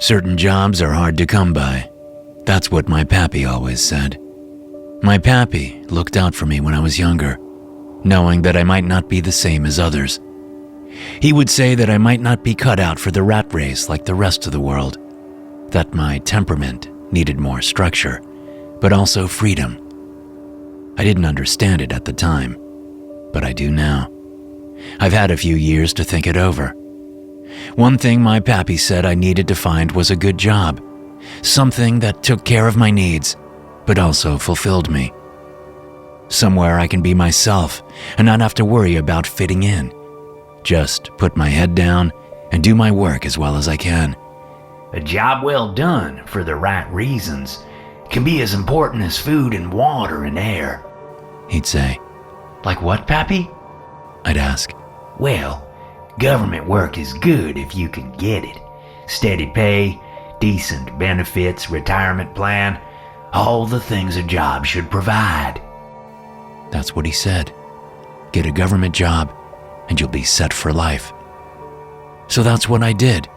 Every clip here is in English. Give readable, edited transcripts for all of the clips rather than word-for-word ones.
Certain jobs are hard to come by. That's what my pappy always said. My pappy looked out for me when I was younger, knowing that I might not be the same as others. He would say that I might not be cut out for the rat race like the rest of the world, that my temperament needed more structure, but also freedom. I didn't understand it at the time, but I do now. I've had a few years to think it over. One thing my pappy said I needed to find was a good job, something that took care of my needs, but also fulfilled me. Somewhere I can be myself and not have to worry about fitting in. Just put my head down and do my work as well as I can. A job well done for the right reasons can be as important as food and water and air, he'd say. Like what, Pappy? I'd ask. Well, government work is good if you can get it. Steady pay, decent benefits, retirement plan, all the things a job should provide. That's what he said. Get a government job and you'll be set for life. So that's what I did.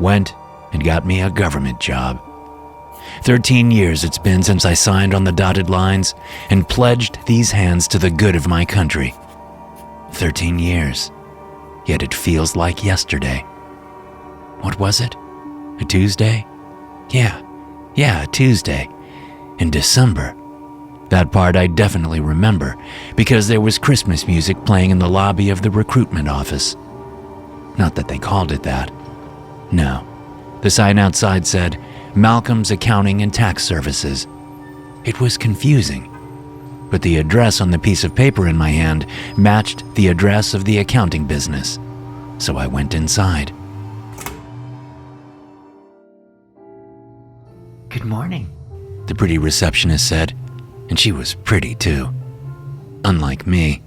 Went and got me a government job. 13 years it's been since I signed on the dotted lines and pledged these hands to the good of my country. 13 years, yet it feels like yesterday. What was it? A Tuesday? Yeah, a Tuesday. In December. That part I definitely remember because there was Christmas music playing in the lobby of the recruitment office. Not that they called it that. No, the sign outside said, Malcolm's Accounting and Tax Services. It was confusing, but the address on the piece of paper in my hand matched the address of the accounting business, so I went inside. Good morning, the pretty receptionist said, and she was pretty too. Unlike me,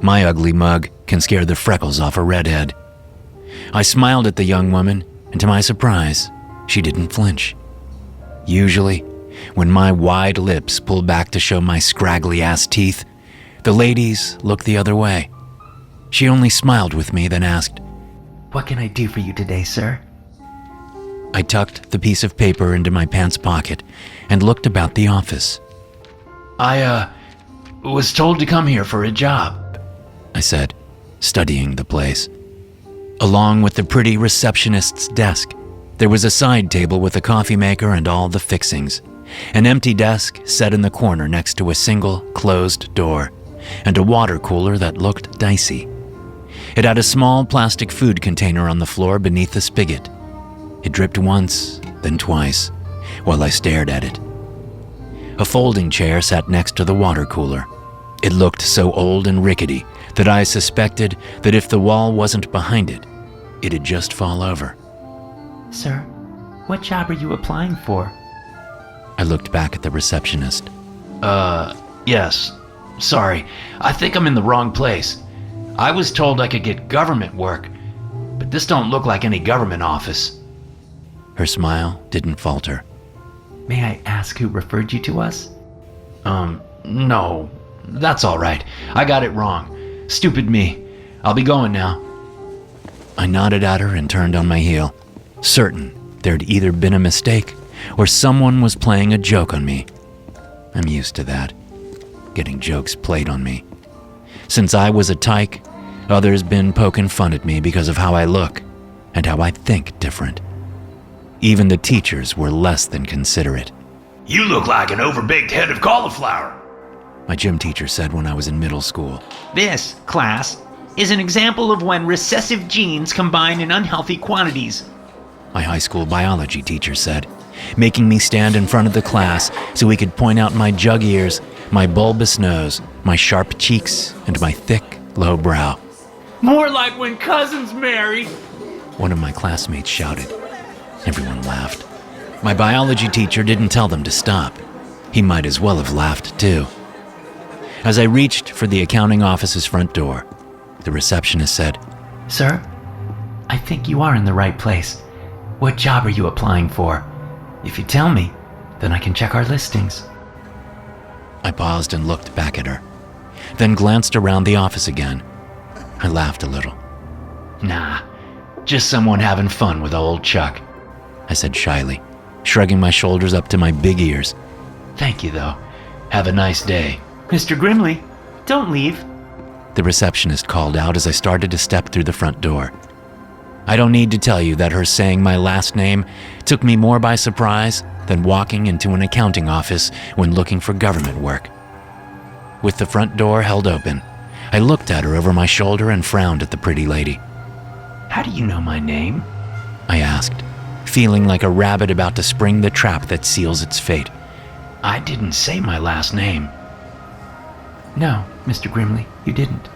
my ugly mug can scare the freckles off a redhead. I smiled at the young woman, and to my surprise, she didn't flinch. Usually, when my wide lips pull back to show my scraggly-ass teeth, the ladies look the other way. She only smiled with me, then asked, "What can I do for you today, sir?" I tucked the piece of paper into my pants pocket and looked about the office. I was told to come here for a job, I said, studying the place. Along with the pretty receptionist's desk, there was a side table with a coffee maker and all the fixings, an empty desk set in the corner next to a single closed door, and a water cooler that looked dicey. It had a small plastic food container on the floor beneath the spigot. It dripped once, then twice, while I stared at it. A folding chair sat next to the water cooler. It looked so old and rickety that I suspected that if the wall wasn't behind it, it'd just fall over. "Sir, what job are you applying for?" I looked back at the receptionist. Yes. Sorry, I think I'm in the wrong place. I was told I could get government work, but this don't look like any government office." Her smile didn't falter. "May I ask who referred you to us?" No, that's all right. I got it wrong. Stupid me. I'll be going now." I nodded at her and turned on my heel, certain there'd either been a mistake or someone was playing a joke on me. I'm used to that, getting jokes played on me. Since I was a tyke, others been poking fun at me because of how I look and how I think different. Even the teachers were less than considerate. "You look like an overbaked head of cauliflower," my gym teacher said when I was in middle school. "This, class, is an example of when recessive genes combine in unhealthy quantities," my high school biology teacher said, making me stand in front of the class so he could point out my jug ears, my bulbous nose, my sharp cheeks, and my thick, low brow. "More like when cousins marry," one of my classmates shouted. Everyone laughed. My biology teacher didn't tell them to stop. He might as well have laughed too. As I reached for the accounting office's front door, the receptionist said, "Sir, I think you are in the right place. What job are you applying for? If you tell me, then I can check our listings." I paused and looked back at her, then glanced around the office again. I laughed a little. "Nah, just someone having fun with old Chuck." I said shyly, shrugging my shoulders up to my big ears. Thank you, though. Have a nice day. Mr. Grimley, don't leave. The receptionist called out as I started to step through the front door. I don't need to tell you that her saying my last name took me more by surprise than walking into an accounting office when looking for government work. With the front door held open, I looked at her over my shoulder and frowned at the pretty lady. How do you know my name? I asked, feeling like a rabbit about to spring the trap that seals its fate. I didn't say my last name. No, Mr. Grimley, you didn't.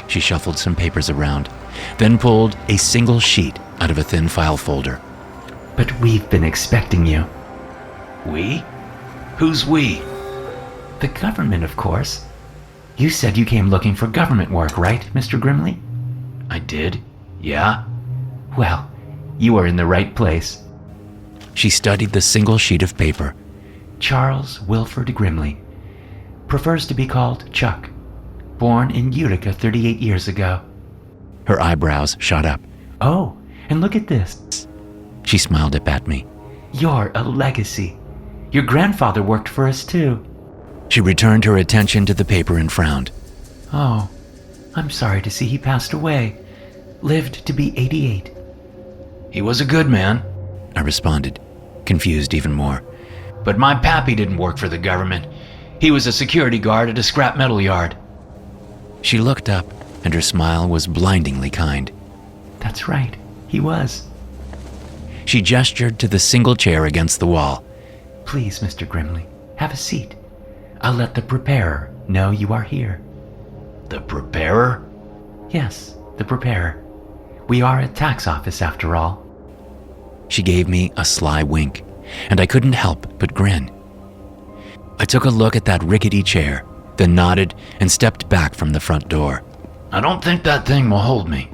She shuffled some papers around, then pulled a single sheet out of a thin file folder. But we've been expecting you. We? Who's we? The government, of course. You said you came looking for government work, right, Mr. Grimley? I did, yeah. Well, you are in the right place. She studied the single sheet of paper. Charles Wilford Grimley. Prefers to be called Chuck. Born in Utica 38 years ago. Her eyebrows shot up. Oh, and look at this. She smiled up at me. You're a legacy. Your grandfather worked for us too. She returned her attention to the paper and frowned. Oh, I'm sorry to see he passed away. Lived to be 88. He was a good man, I responded, confused even more. But my pappy didn't work for the government. He was a security guard at a scrap metal yard. She looked up, and her smile was blindingly kind. That's right, he was. She gestured to the single chair against the wall. Please, Mr. Grimley, have a seat. I'll let the preparer know you are here. The preparer? Yes, the preparer. We are a tax office after all. She gave me a sly wink, and I couldn't help but grin. I took a look at that rickety chair, then nodded and stepped back from the front door. I don't think that thing will hold me,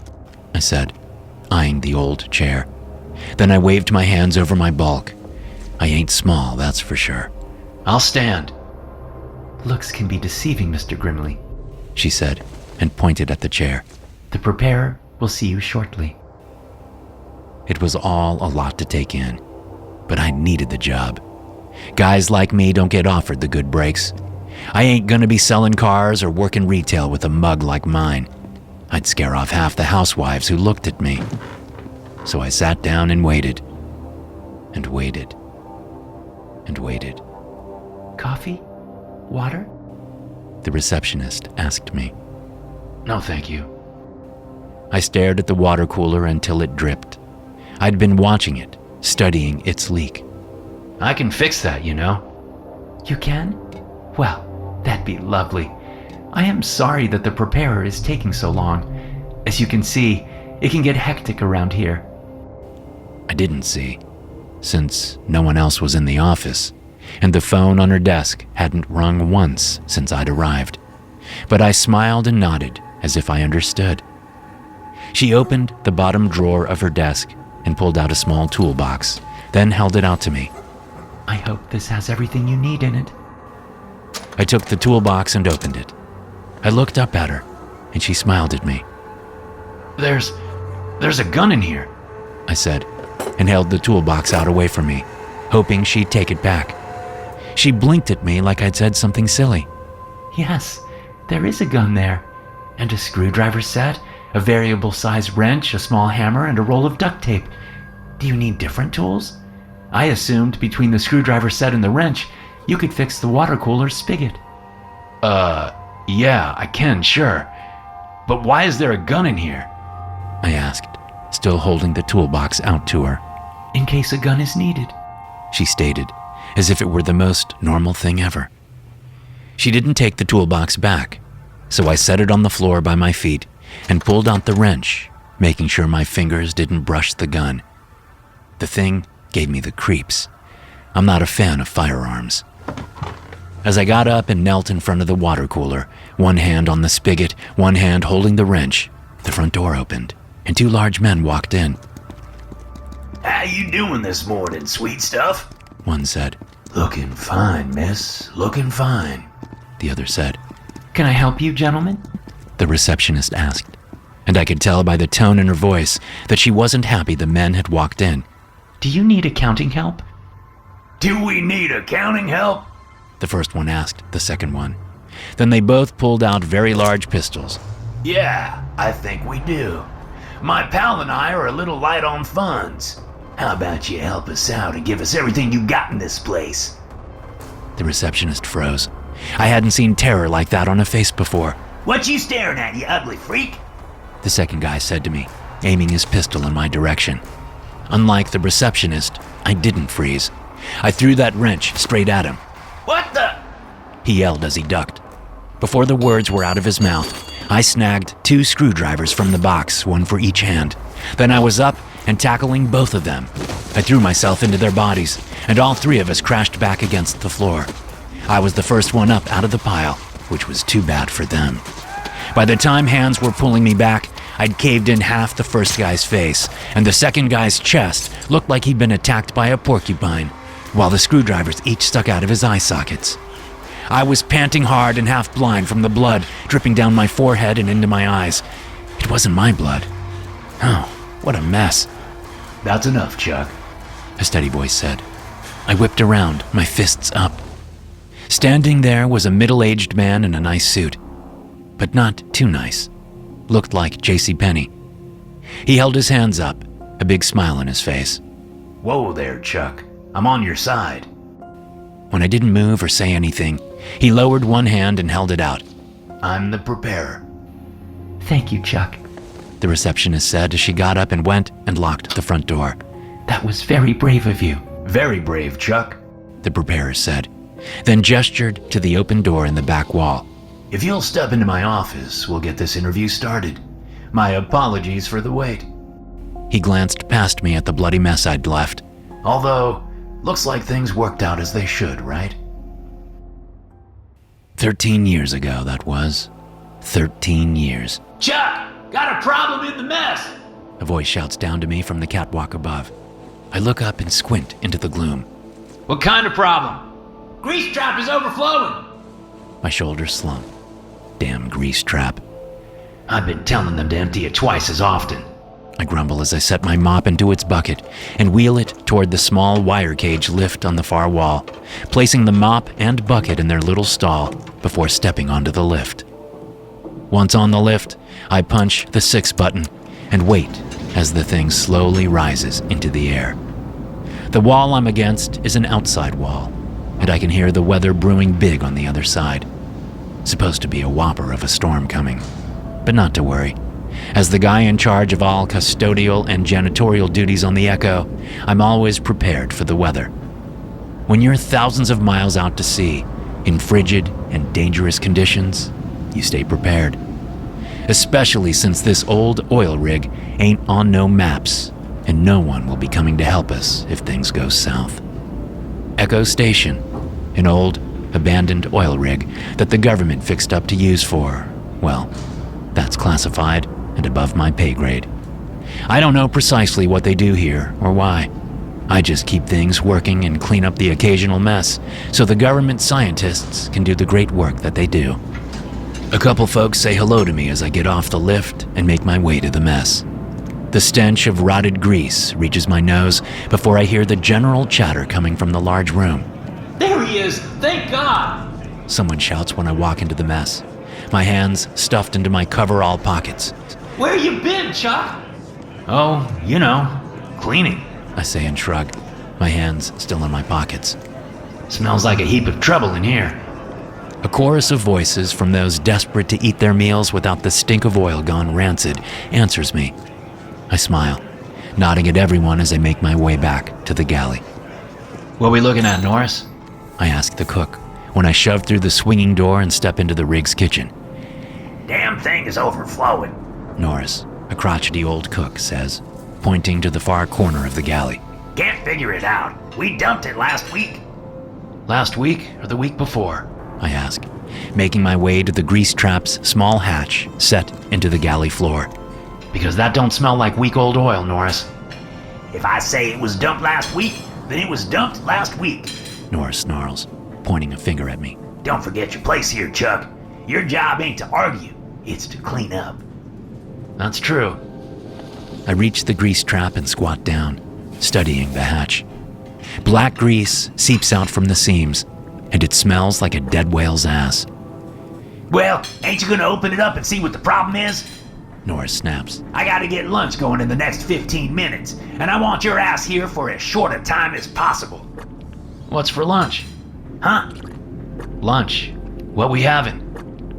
I said, eyeing the old chair. Then I waved my hands over my bulk. I ain't small, that's for sure. I'll stand. Looks can be deceiving, Mr. Grimley, she said, and pointed at the chair. The preparer will see you shortly. It was all a lot to take in, but I needed the job. Guys like me don't get offered the good breaks. I ain't gonna be selling cars or working retail with a mug like mine. I'd scare off half the housewives who looked at me. So I sat down and waited, and waited, and waited. Coffee? Water? The receptionist asked me. No, thank you. I stared at the water cooler until it dripped. I'd been watching it, studying its leak. I can fix that, you know. You can? Well, that'd be lovely. I am sorry that the preparer is taking so long. As you can see, it can get hectic around here. I didn't see, since no one else was in the office, and the phone on her desk hadn't rung once since I'd arrived. But I smiled and nodded as if I understood. She opened the bottom drawer of her desk and pulled out a small toolbox, then held it out to me. I hope this has everything you need in it. I took the toolbox and opened it. I looked up at her, and she smiled at me. There's a gun in here, I said, and held the toolbox out away from me, hoping she'd take it back. She blinked at me like I'd said something silly. Yes, there is a gun there, and a screwdriver set, a variable size wrench, a small hammer, and a roll of duct tape. Do you need different tools? I assumed between the screwdriver set and the wrench, you could fix the water cooler spigot. Yeah, I can, sure. But why is there a gun in here? I asked, still holding the toolbox out to her. In case a gun is needed, she stated, as if it were the most normal thing ever. She didn't take the toolbox back, so I set it on the floor by my feet and pulled out the wrench, making sure my fingers didn't brush the gun. The thing gave me the creeps. I'm not a fan of firearms. As I got up and knelt in front of the water cooler, one hand on the spigot, one hand holding the wrench, the front door opened, and two large men walked in. How you doing this morning, sweet stuff? One said. Looking fine, miss. Looking fine, the other said. Can I help you, gentlemen? The receptionist asked, and I could tell by the tone in her voice that she wasn't happy the men had walked in. Do you need accounting help? Do we need accounting help? The first one asked the second one. Then they both pulled out very large pistols. Yeah, I think we do. My pal and I are a little light on funds. How about you help us out and give us everything you got in this place? The receptionist froze. I hadn't seen terror like that on a face before. What you staring at, you ugly freak? The second guy said to me, aiming his pistol in my direction. Unlike the receptionist, I didn't freeze. I threw that wrench straight at him. What the? He yelled as he ducked. Before the words were out of his mouth, I snagged 2 screwdrivers from the box, one for each hand. Then I was up and tackling both of them. I threw myself into their bodies, and all 3 of us crashed back against the floor. I was the first one up out of the pile, which was too bad for them. By the time hands were pulling me back, I'd caved in half the first guy's face, and the second guy's chest looked like he'd been attacked by a porcupine, while the screwdrivers each stuck out of his eye sockets. I was panting hard and half blind from the blood dripping down my forehead and into my eyes. It wasn't my blood. Oh, what a mess. That's enough, Chuck, a steady voice said. I whipped around, my fists up. Standing there was a middle-aged man in a nice suit, but not too nice. Looked like JCPenney. He held his hands up, a big smile on his face. Whoa there, Chuck. I'm on your side. When I didn't move or say anything, he lowered one hand and held it out. I'm the preparer. Thank you, Chuck, the receptionist said as she got up and went and locked the front door. That was very brave of you. Very brave, Chuck, the preparer said, then gestured to the open door in the back wall. If you'll step into my office, we'll get this interview started. My apologies for the wait. He glanced past me at the bloody mess I'd left. Although, looks like things worked out as they should, right? 13 years ago, that was. 13 years. Chuck, got a problem in the mess! A voice shouts down to me from the catwalk above. I look up and squint into the gloom. What kind of problem? Grease trap is overflowing! My shoulders slump. Damn grease trap. I've been telling them to empty it twice as often. I grumble as I set my mop into its bucket and wheel it toward the small wire cage lift on the far wall, placing the mop and bucket in their little stall before stepping onto the lift. Once on the lift, I punch the 6 button and wait as the thing slowly rises into the air. The wall I'm against is an outside wall, and I can hear the weather brewing big on the other side. Supposed to be a whopper of a storm coming, but not to worry. As the guy in charge of all custodial and janitorial duties on the Echo, I'm always prepared for the weather. When you're thousands of miles out to sea, in frigid and dangerous conditions, you stay prepared. Especially since this old oil rig ain't on no maps, and no one will be coming to help us if things go south. Echo Station, an old, abandoned oil rig that the government fixed up to use for, well, that's classified and above my pay grade. I don't know precisely what they do here or why. I just keep things working and clean up the occasional mess so the government scientists can do the great work that they do. A couple folks say hello to me as I get off the lift and make my way to the mess. The stench of rotted grease reaches my nose before I hear the general chatter coming from the large room. There he is! Thank God! Someone shouts when I walk into the mess, my hands stuffed into my coverall pockets. Where you been, Chuck? Oh, you know, cleaning, I say and shrug, my hands still in my pockets. Smells like a heap of trouble in here. A chorus of voices from those desperate to eat their meals without the stink of oil gone rancid answers me. I smile, nodding at everyone as I make my way back to the galley. What we looking at, Norris? I ask the cook when I shove through the swinging door and step into the rig's kitchen. Damn thing is overflowing, Norris, a crotchety old cook, says, pointing to the far corner of the galley. Can't figure it out. We dumped it last week. Last week or the week before? I ask, making my way to the grease trap's small hatch set into the galley floor. Because that don't smell like week-old oil, Norris. If I say it was dumped last week, then it was dumped last week, Norris snarls, pointing a finger at me. Don't forget your place here, Chuck. Your job ain't to argue, it's to clean up. That's true. I reach the grease trap and squat down, studying the hatch. Black grease seeps out from the seams, and it smells like a dead whale's ass. Well, ain't you gonna open it up and see what the problem is? Norris snaps. I gotta get lunch going in the next 15 minutes, and I want your ass here for as short a time as possible. What's for lunch? Huh? Lunch. What we having?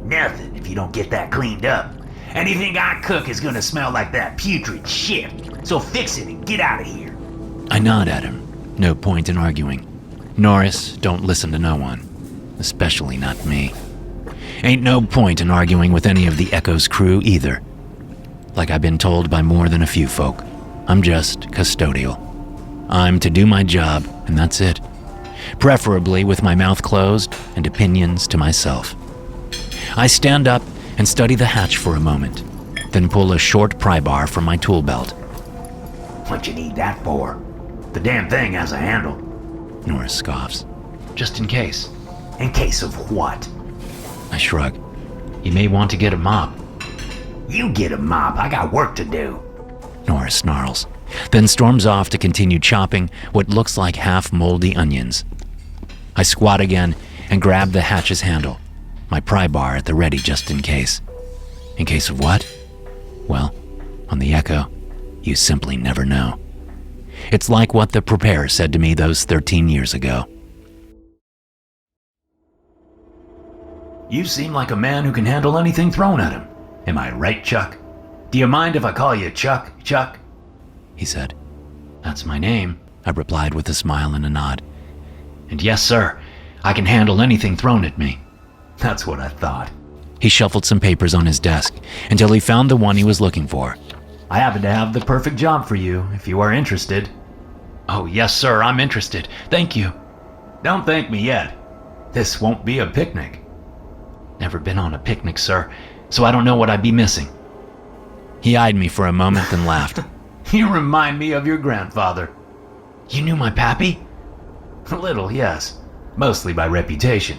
Nothing if you don't get that cleaned up. Anything I cook is gonna smell like that putrid shit. So fix it and get out of here. I nod at him. No point in arguing. Norris, don't listen to no one. Especially not me. Ain't no point in arguing with any of the Echo's crew either. Like I've been told by more than a few folk, I'm just custodial. I'm to do my job, and that's it. Preferably with my mouth closed and opinions to myself. I stand up and study the hatch for a moment, then pull a short pry bar from my tool belt. What you need that for? The damn thing has a handle. Norris scoffs. Just in case. In case of what? I shrug. You may want to get a mop. You get a mop, I got work to do. Norris snarls, then storms off to continue chopping what looks like half-moldy onions. I squat again and grab the hatch's handle, my pry bar at the ready just in case. In case of what? Well, on the Echo, you simply never know. It's like what the Preparer said to me those 13 years ago. You seem like a man who can handle anything thrown at him. Am I right, Chuck? Do you mind if I call you Chuck, Chuck? He said. That's my name, I replied with a smile and a nod. and yes, sir, I can handle anything thrown at me. That's what I thought. He shuffled some papers on his desk until he found the one he was looking for. I happen to have the perfect job for you, if you are interested. Oh, yes, sir, I'm interested. Thank you. Don't thank me yet. This won't be a picnic. Never been on a picnic, sir, so I don't know what I'd be missing. He eyed me for a moment, then laughed. You remind me of your grandfather. You knew my pappy? A little, yes. Mostly by reputation.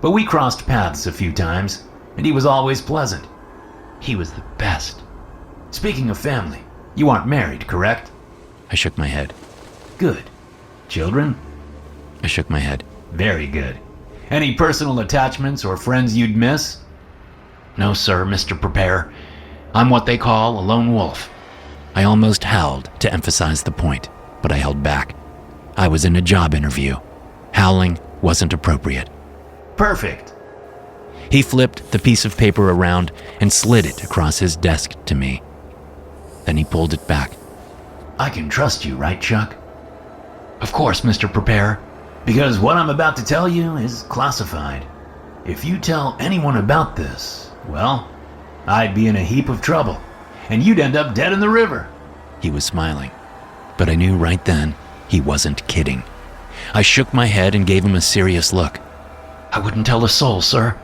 But we crossed paths a few times, and he was always pleasant. He was the best. Speaking of family, you aren't married, correct? I shook my head. Good. Children? I shook my head. Very good. Any personal attachments or friends you'd miss? No, sir, Mr. Preparer. I'm what they call a lone wolf. I almost howled to emphasize the point, but I held back. I was in a job interview. Howling wasn't appropriate. Perfect. He flipped the piece of paper around and slid it across his desk to me. Then he pulled it back. I can trust you, right, Chuck? Of course, Mr. Preparer. Because what I'm about to tell you is classified. If you tell anyone about this, well, I'd be in a heap of trouble, and you'd end up dead in the river. He was smiling, but I knew right then he wasn't kidding. I shook my head and gave him a serious look. I wouldn't tell a soul, sir.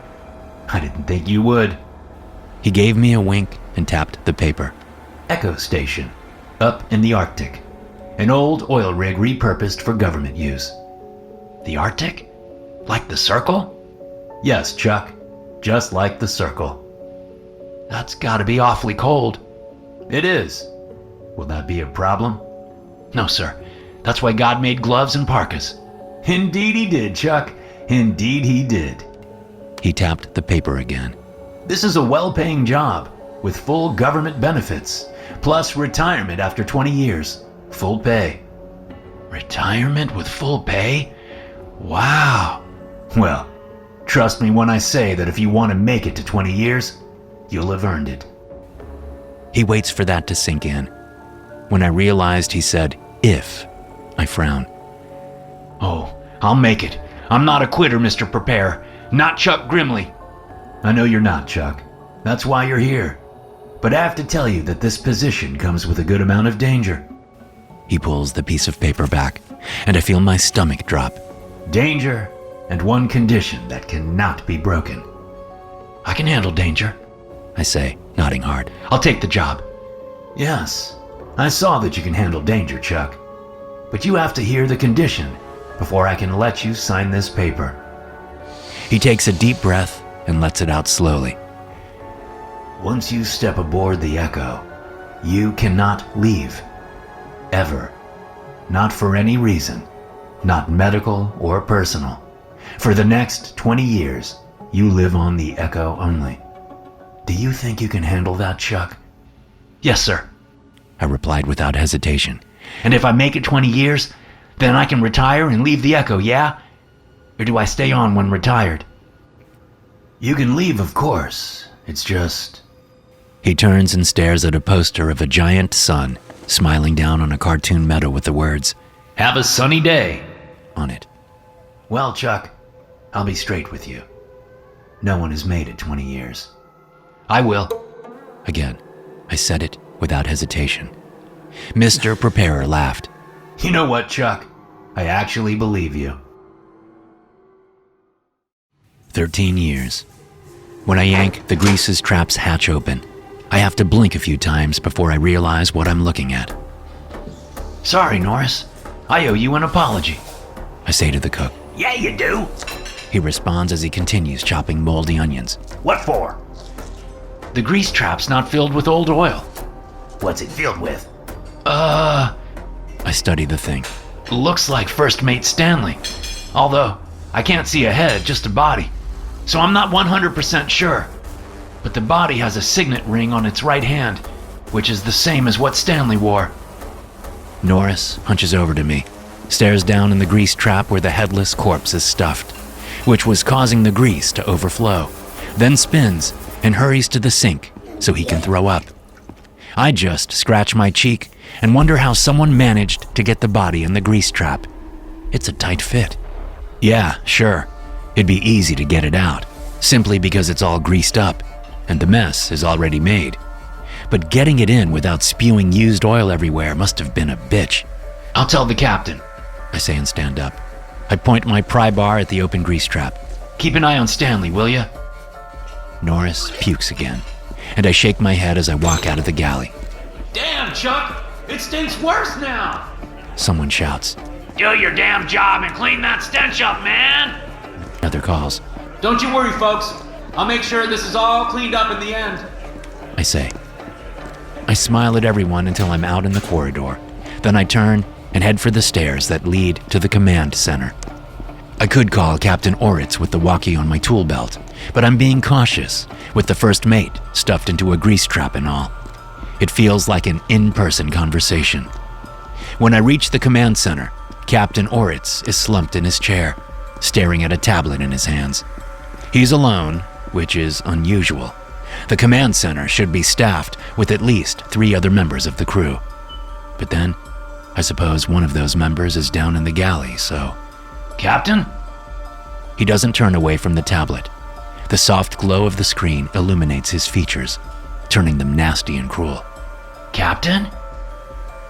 I didn't think you would. He gave me a wink and tapped the paper. Echo Station, up in the Arctic. An old oil rig repurposed for government use. The Arctic? Like the Circle? Yes, Chuck. Just like the Circle. That's gotta be awfully cold. It is. Will that be a problem? No, sir. That's why God made gloves and parkas. Indeed he did, Chuck. Indeed he did. He tapped the paper again. This is a well-paying job, with full government benefits, plus retirement after 20 years. Full pay. Retirement with full pay? Wow. Well, trust me when I say that if you want to make it to 20 years, you'll have earned it. He waits for that to sink in. When I realized he said, if, I frowned. Oh, I'll make it. I'm not a quitter, Mr. Preparer. Not Chuck Grimley. I know you're not, Chuck. That's why you're here. But I have to tell you that this position comes with a good amount of danger. He pulls the piece of paper back, and I feel my stomach drop. Danger, and one condition that cannot be broken. I can handle danger, I say, nodding hard. I'll take the job. Yes, I saw that you can handle danger, Chuck. But you have to hear the condition before I can let you sign this paper. He takes a deep breath and lets it out slowly. Once you step aboard the Echo, you cannot leave. Ever. not for any reason, not medical or personal. For the next 20 years, you live on the Echo only. Do you think you can handle that, Chuck? Yes, sir. I replied without hesitation. And if I make it 20 years, then I can retire and leave the Echo, yeah? Or do I stay on when retired? You can leave, of course. It's just... He turns and stares at a poster of a giant sun smiling down on a cartoon meadow with the words, "Have a sunny day," on it. Well, Chuck, I'll be straight with you. No one has made it 20 years. I will. Again, I said it without hesitation. Mr. Preparer laughed. You know what, Chuck? I actually believe you. 13 years. When I yank the grease's trap's hatch open, I have to blink a few times before I realize what I'm looking at. Sorry, Norris. I owe you an apology. I say to the cook. Yeah, you do. He responds as he continues chopping moldy onions. What for? The grease trap's not filled with old oil. What's it filled with? I study the thing. Looks like First Mate Stanley. Although, I can't see a head, just a body. So I'm not 100% sure. But the body has a signet ring on its right hand, which is the same as what Stanley wore. Norris hunches over to me, stares down in the grease trap where the headless corpse is stuffed, which was causing the grease to overflow, then spins and hurries to the sink so he can throw up. I just scratch my cheek and wonder how someone managed to get the body in the grease trap. It's a tight fit. Yeah, sure, it'd be easy to get it out, simply because it's all greased up and the mess is already made. But getting it in without spewing used oil everywhere must have been a bitch. I'll tell the captain, I say and stand up. I point my pry bar at the open grease trap. Keep an eye on Stanley, will ya? Norris pukes again, and I shake my head as I walk out of the galley. Damn, Chuck! It stinks worse now! Someone shouts. Do your damn job and clean that stench up, man! Another calls. Don't you worry, folks. I'll make sure this is all cleaned up in the end. I say. I smile at everyone until I'm out in the corridor. Then I turn and head for the stairs that lead to the command center. I could call Captain Oritz with the walkie on my tool belt, but I'm being cautious with the first mate stuffed into a grease trap and all. It feels like an in-person conversation. When I reach the command center, Captain Oritz is slumped in his chair, staring at a tablet in his hands. He's alone, which is unusual. The command center should be staffed with at least 3 other members of the crew. But then, I suppose one of those members is down in the galley, so... Captain? He doesn't turn away from the tablet. The soft glow of the screen illuminates his features, turning them nasty and cruel. Captain?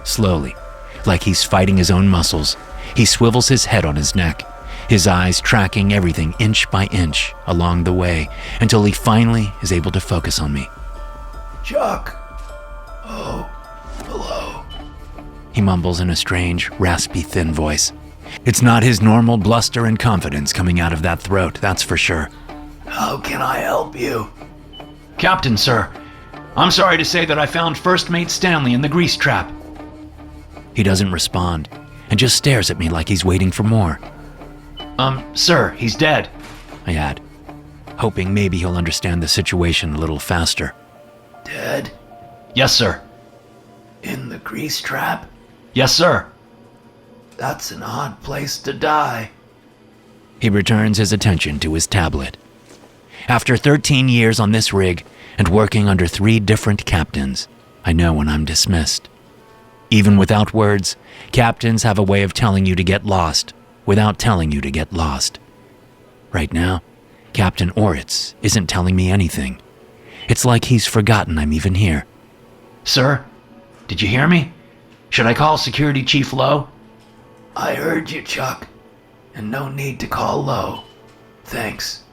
Slowly, like he's fighting his own muscles, he swivels his head on his neck, his eyes tracking everything inch by inch along the way until he finally is able to focus on me. Chuck. Oh, hello. He mumbles in a strange, raspy, thin voice. It's not his normal bluster and confidence coming out of that throat, that's for sure. How can I help you? Captain, sir. I'm sorry to say that I found First Mate Stanley in the grease trap. He doesn't respond and just stares at me like he's waiting for more. Sir, he's dead. I add, hoping maybe he'll understand the situation a little faster. Dead? Yes, sir. In the grease trap? Yes, sir. That's an odd place to die. He returns his attention to his tablet. After 13 years on this rig and working under 3 different captains, I know when I'm dismissed. Even without words, captains have a way of telling you to get lost without telling you to get lost. Right now, Captain Oritz isn't telling me anything. It's like he's forgotten I'm even here. Sir, did you hear me? Should I call Security Chief Lowe? I heard you, Chuck, and no need to call Lowe. Thanks.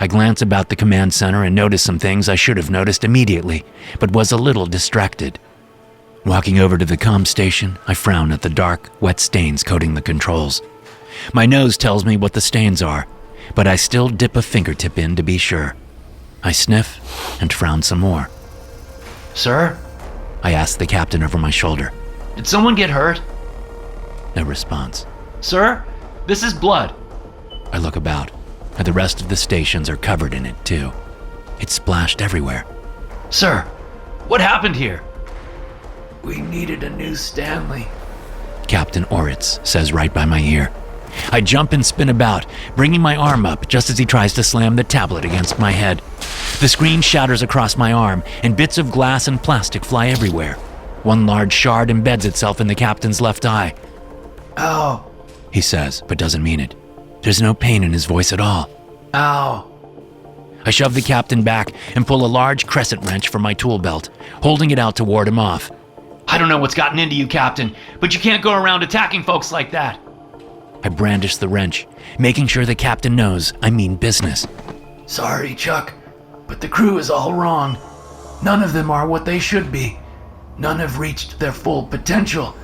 I glance about the command center and notice some things I should have noticed immediately, but was a little distracted. Walking over to the comm station, I frown at the dark, wet stains coating the controls. My nose tells me what the stains are, but I still dip a fingertip in to be sure. I sniff and frown some more. Sir? I ask the captain over my shoulder. Did someone get hurt? No response. Sir, this is blood. I look about, and the rest of the stations are covered in it too. It's splashed everywhere. Sir, what happened here? We needed a new Stanley. Captain Oritz says right by my ear. I jump and spin about, bringing my arm up just as he tries to slam the tablet against my head. The screen shatters across my arm, and bits of glass and plastic fly everywhere. One large shard embeds itself in the captain's left eye. Ow. He says, but doesn't mean it. There's no pain in his voice at all. Ow. I shove the captain back and pull a large crescent wrench from my tool belt, holding it out to ward him off. I don't know what's gotten into you, Captain, but you can't go around attacking folks like that. I brandish the wrench, making sure the captain knows I mean business. Sorry, Chuck, but the crew is all wrong. None of them are what they should be. None have reached their full potential.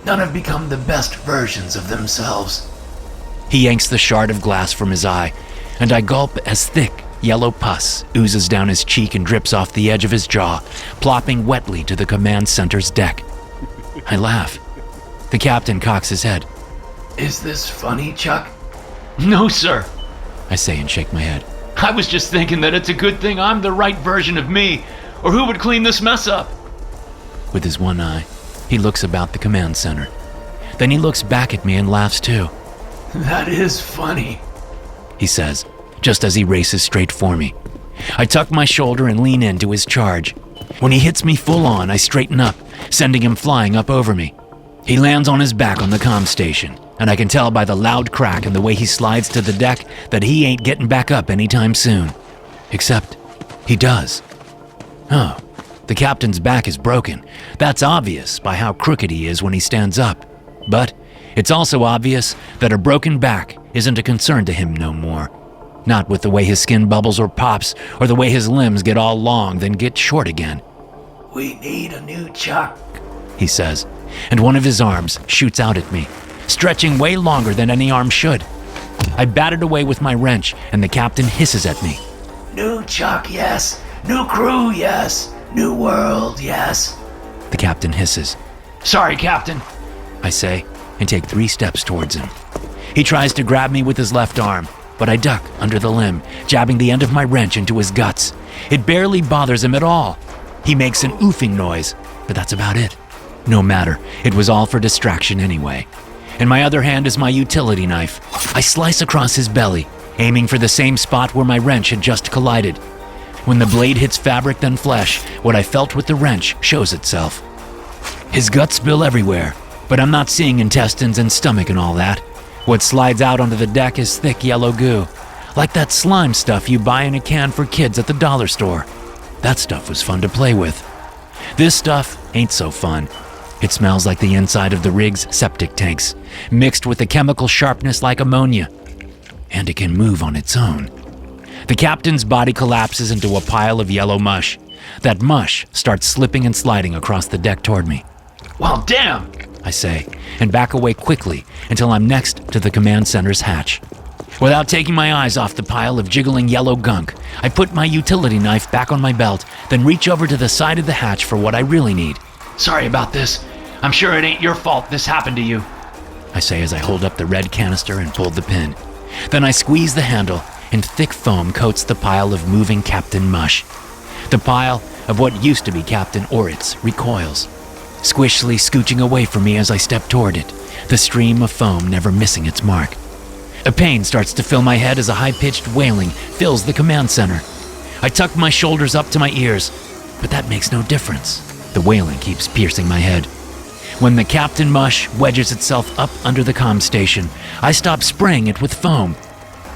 None have become the best versions of themselves. He yanks the shard of glass from his eye, and I gulp as thick, yellow pus oozes down his cheek and drips off the edge of his jaw, plopping wetly to the command center's deck. I laugh. The captain cocks his head. Is this funny, Chuck? No, sir. I say and shake my head. I was just thinking that it's a good thing I'm the right version of me, or who would clean this mess up? With his one eye, he looks about the command center. Then he looks back at me and laughs too. That is funny, he says, just as he races straight for me. I tuck my shoulder and lean into his charge. When he hits me full on, I straighten up, sending him flying up over me. He lands on his back on the comm station, and I can tell by the loud crack and the way he slides to the deck that he ain't getting back up anytime soon. Except, he does. Oh, the captain's back is broken. That's obvious by how crooked he is when he stands up. But it's also obvious that a broken back isn't a concern to him no more. Not with the way his skin bubbles or pops, or the way his limbs get all long then get short again. We need a new Chuck, he says, and one of his arms shoots out at me, stretching way longer than any arm should. I bat it away with my wrench, and the captain hisses at me. New Chuck, yes. New crew, yes. New world, yes. The captain hisses. Sorry, Captain, I say, and take 3 steps towards him. He tries to grab me with his left arm, but I duck under the limb, jabbing the end of my wrench into his guts. It barely bothers him at all. He makes an oofing noise, but that's about it. No matter, it was all for distraction anyway. In my other hand is my utility knife. I slice across his belly, aiming for the same spot where my wrench had just collided. When the blade hits fabric then flesh, what I felt with the wrench shows itself. His guts spill everywhere, but I'm not seeing intestines and stomach and all that. What slides out onto the deck is thick yellow goo, like that slime stuff you buy in a can for kids at the dollar store. That stuff was fun to play with. This stuff ain't so fun. It smells like the inside of the rig's septic tanks, mixed with a chemical sharpness like ammonia. And it can move on its own. The captain's body collapses into a pile of yellow mush. That mush starts slipping and sliding across the deck toward me. Well, damn, I say, and back away quickly until I'm next to the command center's hatch. Without taking my eyes off the pile of jiggling yellow gunk, I put my utility knife back on my belt, then reach over to the side of the hatch for what I really need. Sorry about this. I'm sure it ain't your fault this happened to you, I say as I hold up the red canister and pull the pin. Then I squeeze the handle, and thick foam coats the pile of moving Captain Mush. The pile of what used to be Captain Oritz recoils, squishily scooching away from me as I step toward it, the stream of foam never missing its mark. A pain starts to fill my head as a high-pitched wailing fills the command center. I tuck my shoulders up to my ears, but that makes no difference. The wailing keeps piercing my head. When the Captain Mush wedges itself up under the comm station, I stop spraying it with foam.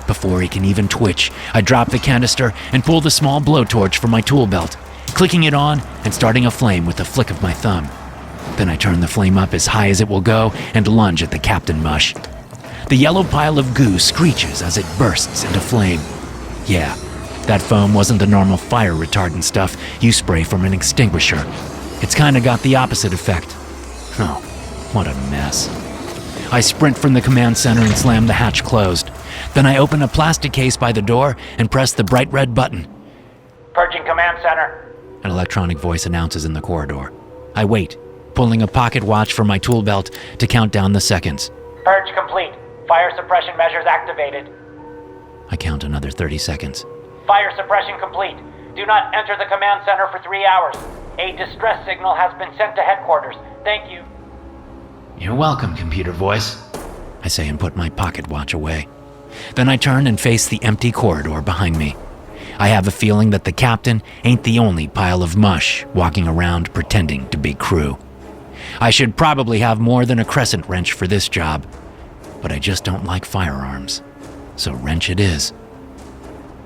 Before he can even twitch, I drop the canister and pull the small blowtorch from my tool belt, clicking it on and starting a flame with a flick of my thumb. Then I turn the flame up as high as it will go and lunge at the Captain Mush. The yellow pile of goo screeches as it bursts into flame. Yeah, that foam wasn't the normal fire retardant stuff you spray from an extinguisher. It's kinda got the opposite effect. Oh, what a mess. I sprint from the command center and slam the hatch closed. Then I open a plastic case by the door and press the bright red button. Purging command center. An electronic voice announces in the corridor. I wait, pulling a pocket watch from my tool belt to count down the seconds. Purge complete. Fire suppression measures activated. I count another 30 seconds. Fire suppression complete. Do not enter the command center for 3 hours. A distress signal has been sent to headquarters. Thank you. You're welcome, computer voice. I say and put my pocket watch away. Then I turn and face the empty corridor behind me. I have a feeling that the captain ain't the only pile of mush walking around pretending to be crew. I should probably have more than a crescent wrench for this job, but I just don't like firearms, so wrench it is.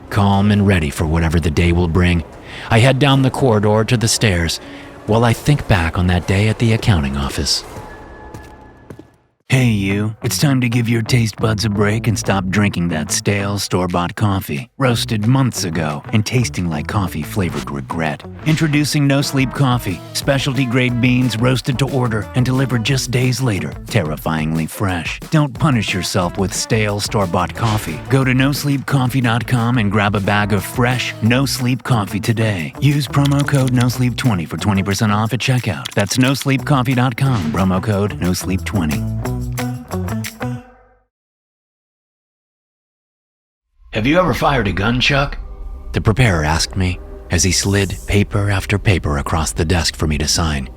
Calm and ready for whatever the day will bring, I head down the corridor to the stairs while I think back on that day at the accounting office. Hey you, it's time to give your taste buds a break and stop drinking that stale store-bought coffee, roasted months ago and tasting like coffee-flavored regret. Introducing NoSleep coffee, specialty grade beans roasted to order and delivered just days later, terrifyingly fresh. Don't punish yourself with stale store-bought coffee. Go to NoSleepCoffee.com and grab a bag of fresh NoSleep coffee today. Use promo code NoSleep20 for 20% off at checkout. That's NoSleepCoffee.com, promo code NoSleep20. Have you ever fired a gun, Chuck? The preparer asked me as he slid paper after paper across the desk for me to sign.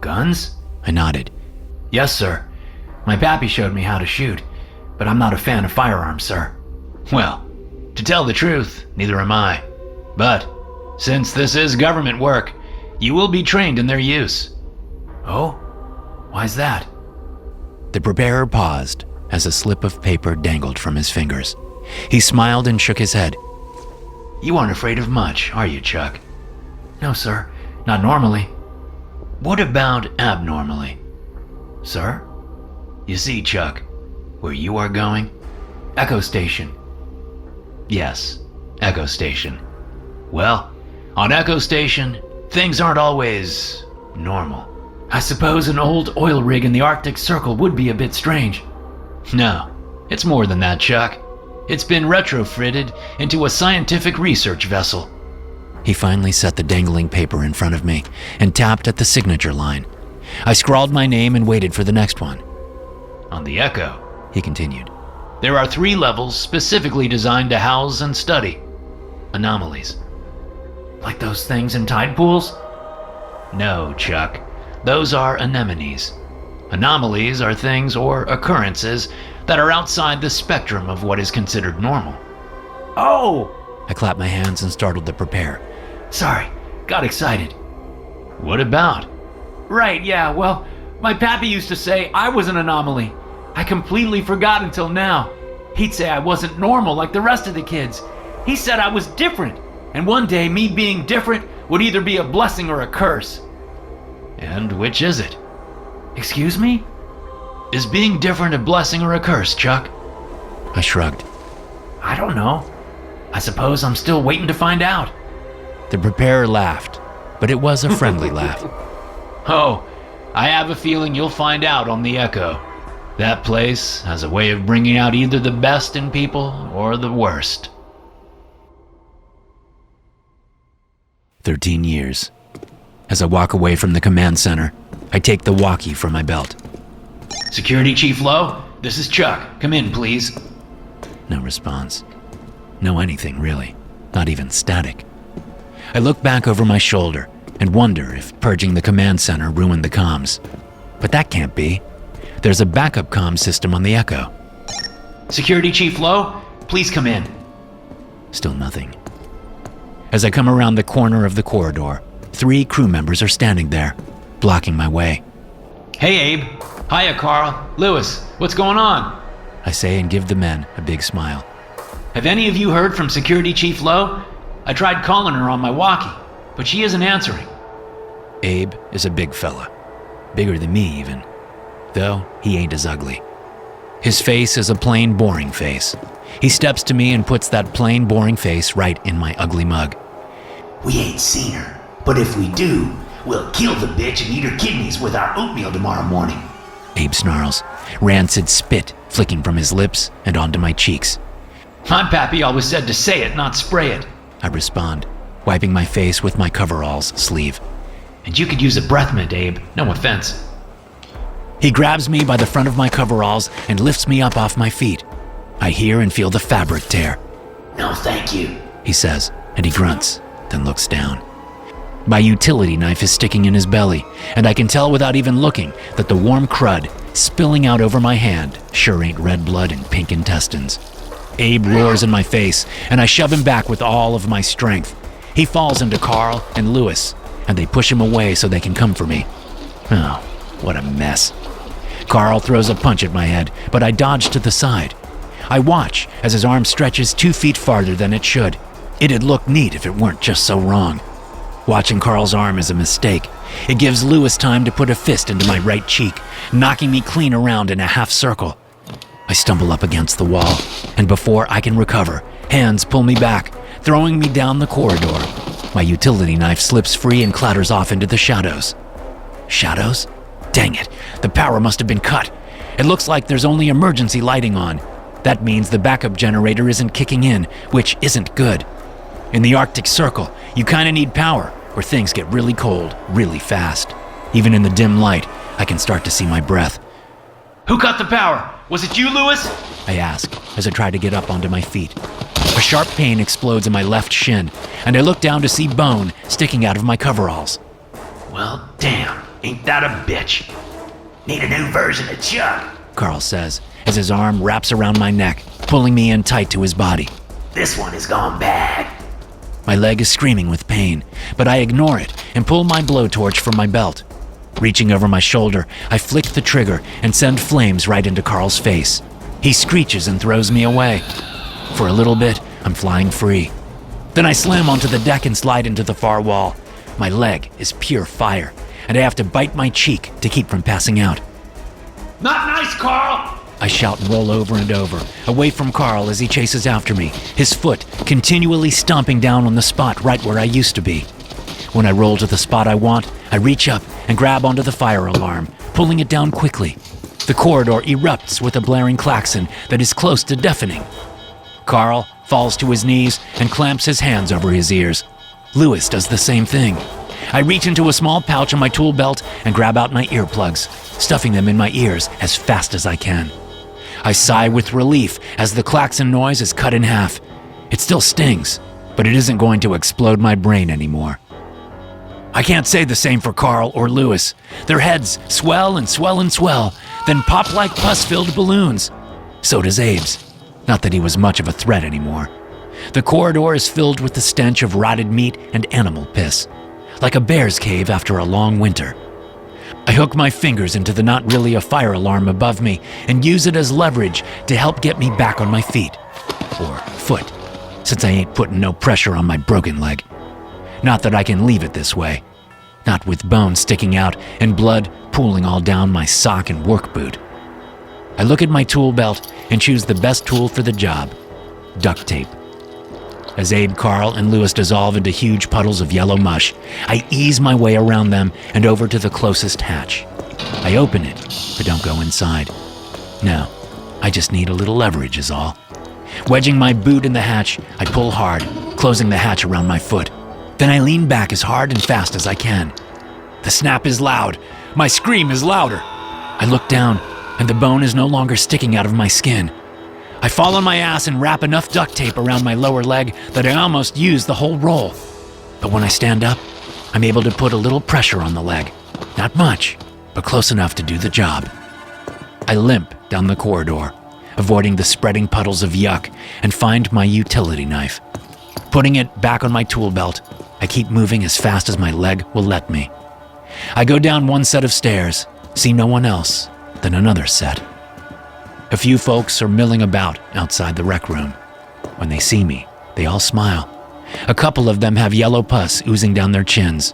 Guns? I nodded. Yes, sir. My pappy showed me how to shoot, but I'm not a fan of firearms, sir. Well, to tell the truth, neither am I. But, since this is government work, you will be trained in their use. Oh? Why's that? The preparer paused as a slip of paper dangled from his fingers. He smiled and shook his head. You aren't afraid of much, are you, Chuck? No, sir. Not normally. What about abnormally? Sir? You see, Chuck, where you are going? Echo Station. Yes, Echo Station. Well, on Echo Station, things aren't always normal. I suppose an old oil rig in the Arctic Circle would be a bit strange. No, it's more than that, Chuck. It's been retrofitted into a scientific research vessel. He finally set the dangling paper in front of me and tapped at the signature line. I scrawled my name and waited for the next one. On the Echo, he continued, there are 3 levels specifically designed to house and study anomalies. Like those things in tide pools? No, Chuck. Those are anemones. Anomalies are things or occurrences that are outside the spectrum of what is considered normal. Oh! I clapped my hands and startled the preparer. Sorry, got excited. What about? Right, yeah, well, my pappy used to say I was an anomaly. I completely forgot until now. He'd say I wasn't normal like the rest of the kids. He said I was different, and one day me being different would either be a blessing or a curse. And which is it? Excuse me? Is being different a blessing or a curse, Chuck? I shrugged. I don't know. I suppose I'm still waiting to find out. The preparer laughed, but it was a friendly laugh. Oh, I have a feeling you'll find out on the Echo. That place has a way of bringing out either the best in people or the worst. 13 years. As I walk away from the command center, I take the walkie from my belt. Security Chief Lowe, this is Chuck. Come in, please. No response. No anything, really. Not even static. I look back over my shoulder and wonder if purging the command center ruined the comms. But that can't be. There's a backup comm system on the Echo. Security Chief Lowe, please come in. Still nothing. As I come around the corner of the corridor, 3 crew members are standing there, blocking my way. Hey, Abe. Hiya, Carl. Lewis, what's going on? I say and give the men a big smile. Have any of you heard from Security Chief Lowe? I tried calling her on my walkie, but she isn't answering. Abe is a big fella. Bigger than me, even. Though he ain't as ugly. His face is a plain, boring face. He steps to me and puts that plain, boring face right in my ugly mug. We ain't seen her, but if we do, we'll kill the bitch and eat her kidneys with our oatmeal tomorrow morning. Abe snarls, rancid spit flicking from his lips and onto my cheeks. My pappy always said to say it, not spray it. I respond, wiping my face with my coveralls sleeve. And you could use a breath mint, Abe. No offense. He grabs me by the front of my coveralls and lifts me up off my feet. I hear and feel the fabric tear. No, thank you. He says, and he grunts, then looks down. My utility knife is sticking in his belly, and I can tell without even looking that the warm crud spilling out over my hand sure ain't red blood and pink intestines. Abe roars in my face, and I shove him back with all of my strength. He falls into Carl and Lewis, and they push him away so they can come for me. Oh, what a mess. Carl throws a punch at my head, but I dodge to the side. I watch as his arm stretches 2 feet farther than it should. It'd look neat if it weren't just so wrong. Watching Carl's arm is a mistake. It gives Lewis time to put a fist into my right cheek, knocking me clean around in a half circle. I stumble up against the wall, and before I can recover, hands pull me back, throwing me down the corridor. My utility knife slips free and clatters off into the shadows. Shadows? Dang it, the power must have been cut. It looks like there's only emergency lighting on. That means the backup generator isn't kicking in, which isn't good. In the Arctic Circle, you kinda need power, or things get really cold, really fast. Even in the dim light, I can start to see my breath. Who cut the power? Was it you, Lewis? I ask, as I try to get up onto my feet. A sharp pain explodes in my left shin, and I look down to see bone sticking out of my coveralls. Well, damn, ain't that a bitch? Need a new version of Chuck. Carl says, as his arm wraps around my neck, pulling me in tight to his body. This one has gone bad. My leg is screaming with pain, but I ignore it and pull my blowtorch from my belt. Reaching over my shoulder, I flick the trigger and send flames right into Carl's face. He screeches and throws me away. For a little bit, I'm flying free. Then I slam onto the deck and slide into the far wall. My leg is pure fire, and I have to bite my cheek to keep from passing out. Not nice, Carl! I shout and roll over and over, away from Carl as he chases after me, his foot continually stomping down on the spot right where I used to be. When I roll to the spot I want, I reach up and grab onto the fire alarm, pulling it down quickly. The corridor erupts with a blaring klaxon that is close to deafening. Carl falls to his knees and clamps his hands over his ears. Lewis does the same thing. I reach into a small pouch on my tool belt and grab out my earplugs, stuffing them in my ears as fast as I can. I sigh with relief as the klaxon noise is cut in half. It still stings, but it isn't going to explode my brain anymore. I can't say the same for Carl or Lewis. Their heads swell and swell and swell, then pop like pus-filled balloons. So does Abe's. Not that he was much of a threat anymore. The corridor is filled with the stench of rotted meat and animal piss, like a bear's cave after a long winter. I hook my fingers into the not really a fire alarm above me and use it as leverage to help get me back on my feet. Or foot, since I ain't putting no pressure on my broken leg. Not that I can leave it this way. Not with bones sticking out and blood pooling all down my sock and work boot. I look at my tool belt and choose the best tool for the job, duct tape. As Abe, Carl, and Lewis dissolve into huge puddles of yellow mush, I ease my way around them and over to the closest hatch. I open it, but don't go inside. No, I just need a little leverage is all. Wedging my boot in the hatch, I pull hard, closing the hatch around my foot. Then I lean back as hard and fast as I can. The snap is loud. My scream is louder. I look down, and the bone is no longer sticking out of my skin. I fall on my ass and wrap enough duct tape around my lower leg that I almost use the whole roll. But when I stand up, I'm able to put a little pressure on the leg. Not much, but close enough to do the job. I limp down the corridor, avoiding the spreading puddles of yuck, and find my utility knife. Putting it back on my tool belt, I keep moving as fast as my leg will let me. I go down one set of stairs, see no one else, then another set. A few folks are milling about outside the rec room. When they see me, they all smile. A couple of them have yellow pus oozing down their chins.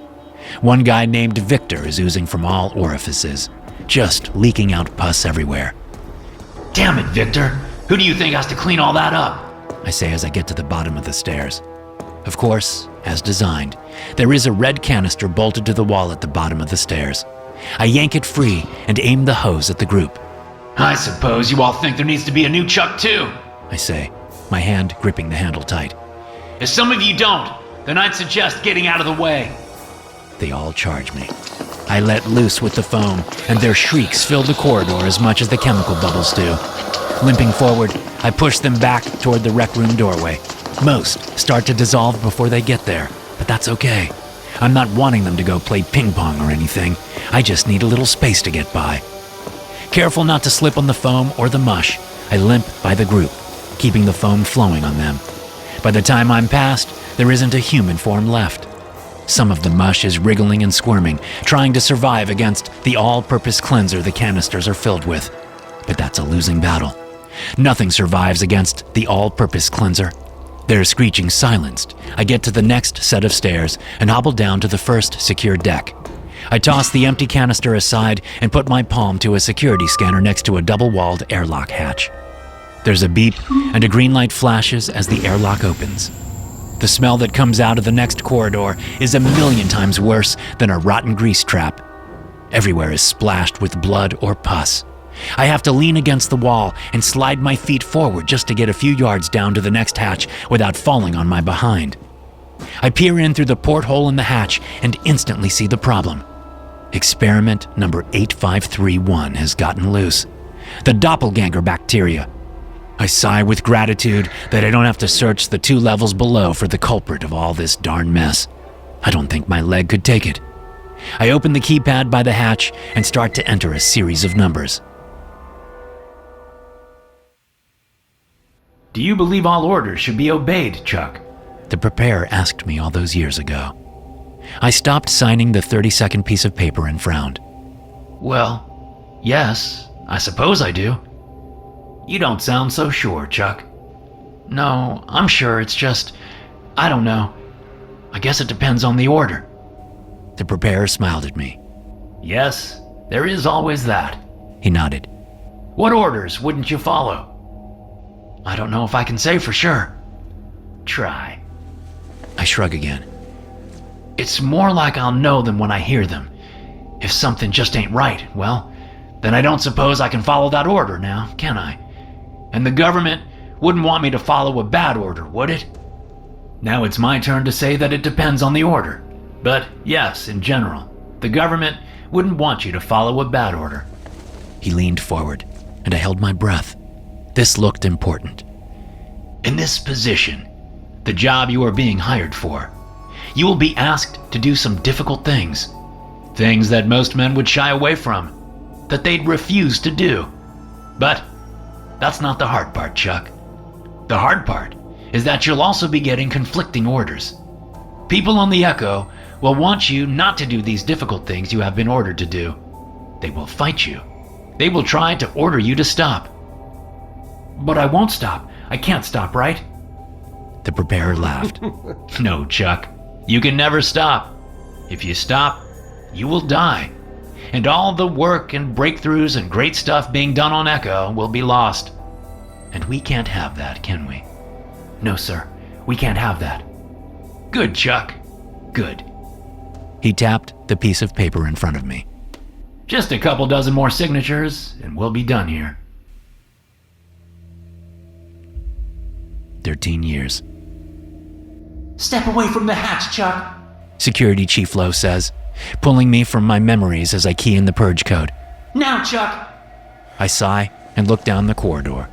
One guy named Victor is oozing from all orifices, just leaking out pus everywhere. Damn it, Victor. Who do you think has to clean all that up? I say as I get to the bottom of the stairs. Of course, as designed, there is a red canister bolted to the wall at the bottom of the stairs. I yank it free and aim the hose at the group. I suppose you all think there needs to be a new Chuck too, I say, my hand gripping the handle tight. If some of you don't, then I'd suggest getting out of the way. They all charge me. I let loose with the foam, and their shrieks fill the corridor as much as the chemical bubbles do. Limping forward, I push them back toward the rec room doorway. Most start to dissolve before they get there, but that's okay. I'm not wanting them to go play ping pong or anything. I just need a little space to get by. Careful not to slip on the foam or the mush, I limp by the group, keeping the foam flowing on them. By the time I'm past, there isn't a human form left. Some of the mush is wriggling and squirming, trying to survive against the all-purpose cleanser the canisters are filled with. But that's a losing battle. Nothing survives against the all-purpose cleanser. Their screeching silenced, I get to the next set of stairs and hobble down to the first secure deck. I toss the empty canister aside and put my palm to a security scanner next to a double-walled airlock hatch. There's a beep and a green light flashes as the airlock opens. The smell that comes out of the next corridor is a million times worse than a rotten grease trap. Everywhere is splashed with blood or pus. I have to lean against the wall and slide my feet forward just to get a few yards down to the next hatch without falling on my behind. I peer in through the porthole in the hatch and instantly see the problem. Experiment number 8531 has gotten loose. The doppelganger bacteria. I sigh with gratitude that I don't have to search the 2 levels below for the culprit of all this darn mess. I don't think my leg could take it. I open the keypad by the hatch and start to enter a series of numbers. Do you believe all orders should be obeyed, Chuck? The preparer asked me all those years ago. I stopped signing the 30-second piece of paper and frowned. Well, yes, I suppose I do. You don't sound so sure, Chuck. No, I'm sure, it's just, I don't know. I guess it depends on the order. The preparer smiled at me. Yes, there is always that. He nodded. What orders wouldn't you follow? I don't know if I can say for sure. Try. I shrug again. It's more like I'll know them when I hear them. If something just ain't right, well, then I don't suppose I can follow that order now, can I? And the government wouldn't want me to follow a bad order, would it? Now it's my turn to say that it depends on the order. But yes, in general, the government wouldn't want you to follow a bad order. He leaned forward, and I held my breath. This looked important. In this position, the job you are being hired for, you will be asked to do some difficult things. Things that most men would shy away from, that they'd refuse to do. But that's not the hard part, Chuck. The hard part is that you'll also be getting conflicting orders. People on the Echo will want you not to do these difficult things you have been ordered to do. They will fight you. They will try to order you to stop. But I won't stop. I can't stop, right? The preparer laughed. No, Chuck. You can never stop. If you stop, you will die. And all the work and breakthroughs and great stuff being done on Echo will be lost. And we can't have that, can we? No, sir. We can't have that. Good, Chuck. Good. He tapped the piece of paper in front of me. Just a couple dozen more signatures, and we'll be done here. 13 years. Step away from the hatch, Chuck. Security Chief Lowe says, pulling me from my memories as I key in the purge code. Now, Chuck. I sigh and look down the corridor.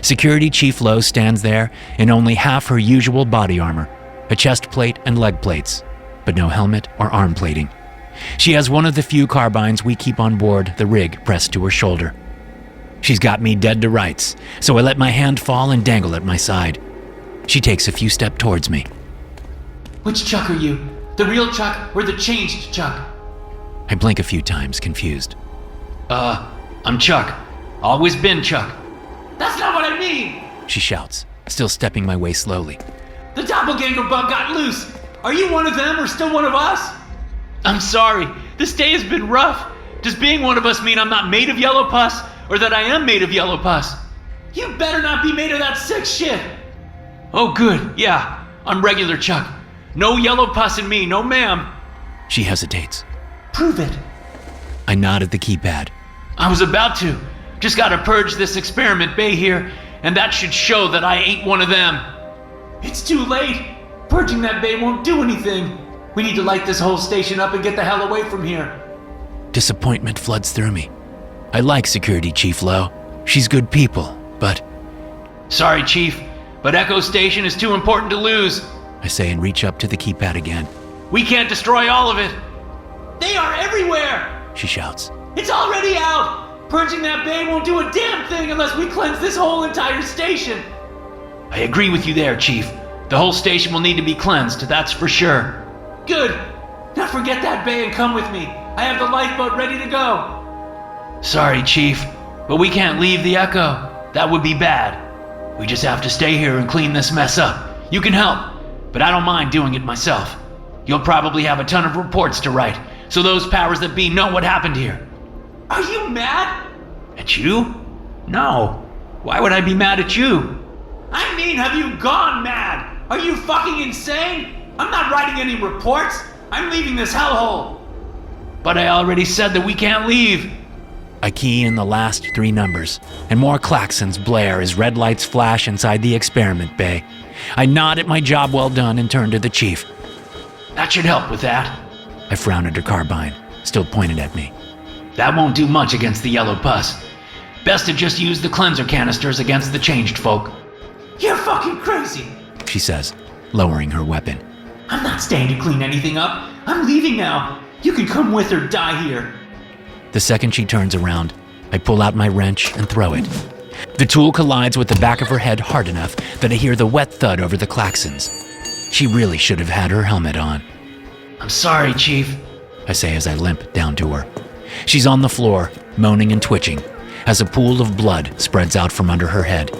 Security Chief Lowe stands there in only half her usual body armor, a chest plate and leg plates, but no helmet or arm plating. She has one of the few carbines we keep on board the rig pressed to her shoulder. She's got me dead to rights, so I let my hand fall and dangle at my side. She takes a few steps towards me. Which Chuck are you? The real Chuck or the changed Chuck? I blink a few times, confused. I'm Chuck. Always been Chuck. That's not what I mean! She shouts, still stepping my way slowly. The doppelganger bug got loose! Are you one of them or still one of us? I'm sorry. This day has been rough. Does being one of us mean I'm not made of yellow pus, or that I am made of yellow pus? You better not be made of that sick shit! Oh, good. Yeah, I'm regular Chuck. No yellow pus in me, no ma'am. She hesitates. Prove it. I nod at the keypad. I was about to. Just gotta purge this experiment bay here, and that should show that I ain't one of them. It's too late. Purging that bay won't do anything. We need to light this whole station up and get the hell away from here. Disappointment floods through me. I like Security Chief Lowe. She's good people, but Sorry, Chief, but Echo Station is too important to lose. I say and reach up to the keypad again. We can't destroy all of it. They are everywhere! She shouts. It's already out! Purging that bay won't do a damn thing unless we cleanse this whole entire station! I agree with you there, Chief. The whole station will need to be cleansed, that's for sure. Good! Now forget that bay and come with me. I have the lifeboat ready to go. Sorry, Chief, but we can't leave the Echo. That would be bad. We just have to stay here and clean this mess up. You can help, but I don't mind doing it myself. You'll probably have a ton of reports to write, so those powers that be know what happened here. Are you mad? At you? No. Why would I be mad at you? I mean, have you gone mad? Are you fucking insane? I'm not writing any reports. I'm leaving this hellhole. But I already said that we can't leave. I key in the last 3 numbers, and more klaxons blare as red lights flash inside the experiment bay. I nod at my job well done and turn to the chief. That should help with that. I frown at her carbine, still pointed at me. That won't do much against the yellow pus. Best to just use the cleanser canisters against the changed folk. You're fucking crazy, She says, lowering her weapon. I'm not staying to clean anything up. I'm leaving now. You can come with or die here. The second she turns around, I pull out my wrench and throw it. The tool collides with the back of her head hard enough that I hear the wet thud over the klaxons. She really should have had her helmet on. I'm sorry, Chief. I say as I limp down to her. She's on the floor, moaning and twitching, as a pool of blood spreads out from under her head.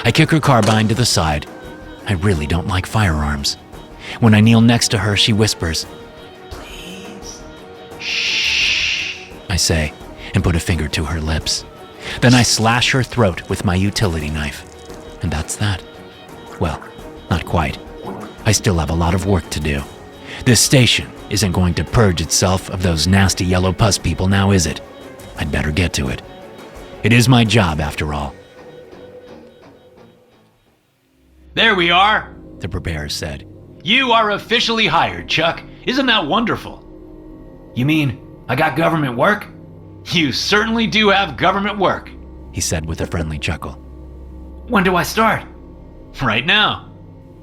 I kick her carbine to the side. I really don't like firearms. When I kneel next to her, she whispers, Please. "Shh," I say, and put a finger to her lips. Then I slash her throat with my utility knife. And that's that. Well, not quite. I still have a lot of work to do. This station isn't going to purge itself of those nasty yellow pus people now, is it? I'd better get to it. It is my job, after all. There we are, The preparer said. You are officially hired, Chuck. Isn't that wonderful? You mean I got government work? You certainly do have government work, He said with a friendly chuckle. When do I start? Right now.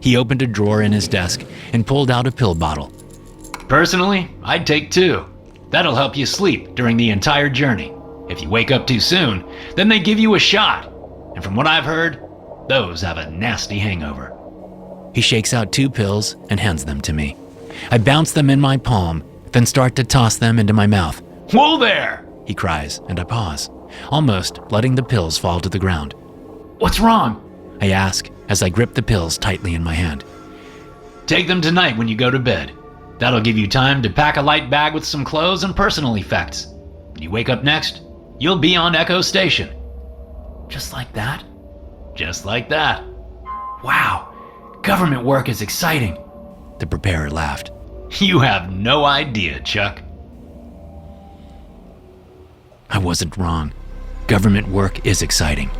He opened a drawer in his desk and pulled out a pill bottle. Personally, I'd take 2. That'll help you sleep during the entire journey. If you wake up too soon, then they give you a shot. And from what I've heard, those have a nasty hangover. He shakes out 2 pills and hands them to me. I bounce them in my palm, then start to toss them into my mouth. Whoa there! He cries, and I pause, almost letting the pills fall to the ground. What's wrong? I ask as I grip the pills tightly in my hand. Take them tonight when you go to bed. That'll give you time to pack a light bag with some clothes and personal effects. When you wake up next, you'll be on Echo Station. Just like that? Just like that. Wow. Government work is exciting. The preparer laughed. You have no idea, Chuck. I wasn't wrong. Government work is exciting.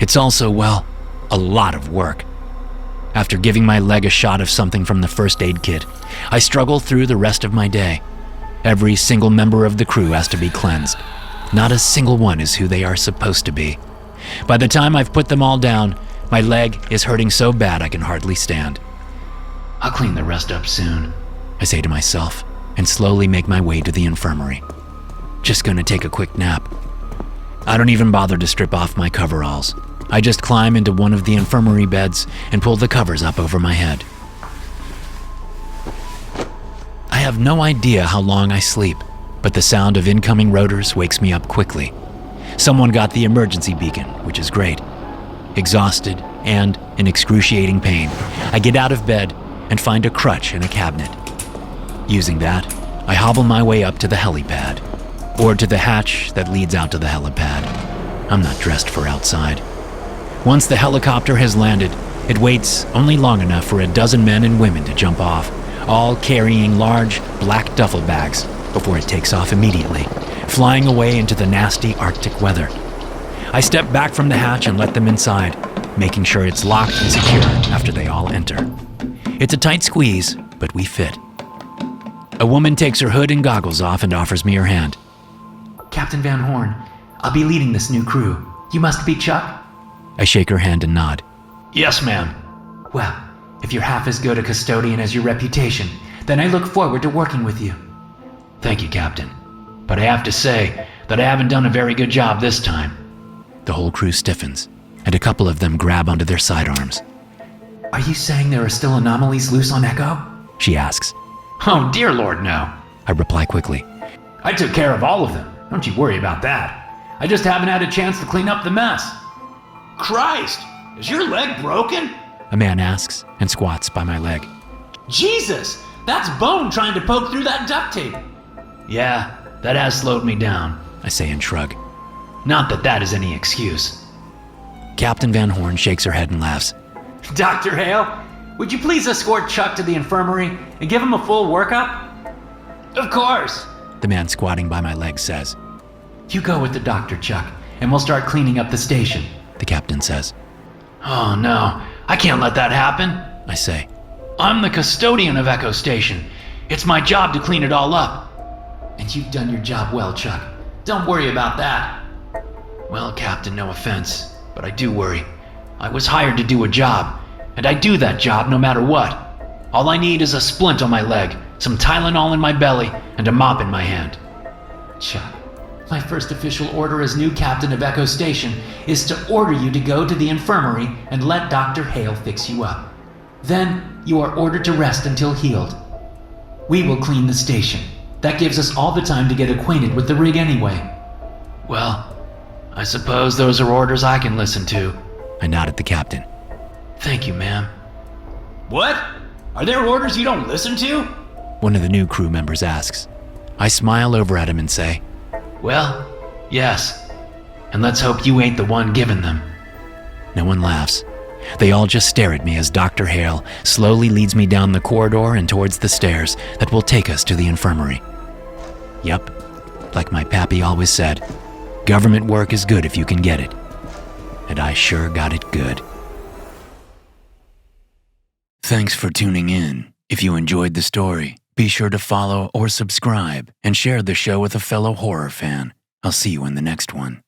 It's also, well, a lot of work. After giving my leg a shot of something from the first aid kit, I struggle through the rest of my day. Every single member of the crew has to be cleansed. Not a single one is who they are supposed to be. By the time I've put them all down, my leg is hurting so bad I can hardly stand. I'll clean the rest up soon, I say to myself, and slowly make my way to the infirmary. Just gonna take a quick nap. I don't even bother to strip off my coveralls. I just climb into one of the infirmary beds and pull the covers up over my head. I have no idea how long I sleep, but the sound of incoming rotors wakes me up quickly. Someone got the emergency beacon, which is great. Exhausted and in excruciating pain, I get out of bed and find a crutch in a cabinet. Using that, I hobble my way up to the helipad, or to the hatch that leads out to the helipad. I'm not dressed for outside. Once the helicopter has landed, it waits only long enough for a dozen men and women to jump off, all carrying large black duffel bags before it takes off immediately, flying away into the nasty Arctic weather. I step back from the hatch and let them inside, making sure it's locked and secure after they all enter. It's a tight squeeze, but we fit. A woman takes her hood and goggles off and offers me her hand. Captain Van Horn, I'll be leading this new crew. You must be Chuck? I shake her hand and nod. Yes, ma'am. Well, if you're half as good a custodian as your reputation, then I look forward to working with you. Thank you, Captain. But I have to say that I haven't done a very good job this time. The whole crew stiffens, and a couple of them grab onto their sidearms. Are you saying there are still anomalies loose on Echo? She asks. Oh, dear Lord, no. I reply quickly. I took care of all of them. Don't you worry about that. I just haven't had a chance to clean up the mess. Christ! Is your leg broken? A man asks and squats by my leg. Jesus! That's bone trying to poke through that duct tape. Yeah, that has slowed me down, I say and shrug. Not that that is any excuse. Captain Van Horn shakes her head and laughs. Dr. Hale, would you please escort Chuck to the infirmary and give him a full workup? Of course. The man squatting by my leg says. You go with the doctor, Chuck, and we'll start cleaning up the station, The captain says. Oh no, I can't let that happen. I say. I'm the custodian of Echo Station. It's my job to clean it all up. And you've done your job well, Chuck. Don't worry about that. Well, Captain, no offense, but I do worry. I was hired to do a job, and I do that job no matter what. All I need is a splint on my leg, some Tylenol in my belly, and a mop in my hand. Chuck, my first official order as new captain of Echo Station is to order you to go to the infirmary and let Dr. Hale fix you up. Then you are ordered to rest until healed. We will clean the station. That gives us all the time to get acquainted with the rig anyway. Well, I suppose those are orders I can listen to. I nod at the captain. Thank you, ma'am. What? Are there orders you don't listen to? One of the new crew members asks. I smile over at him and say, Well, yes. And let's hope you ain't the one giving them. No one laughs. They all just stare at me as Dr. Hale slowly leads me down the corridor and towards the stairs that will take us to the infirmary. Yep, like my pappy always said, government work is good if you can get it. And I sure got it good. Thanks for tuning in. If you enjoyed the story, be sure to follow or subscribe and share the show with a fellow horror fan. I'll see you in the next one.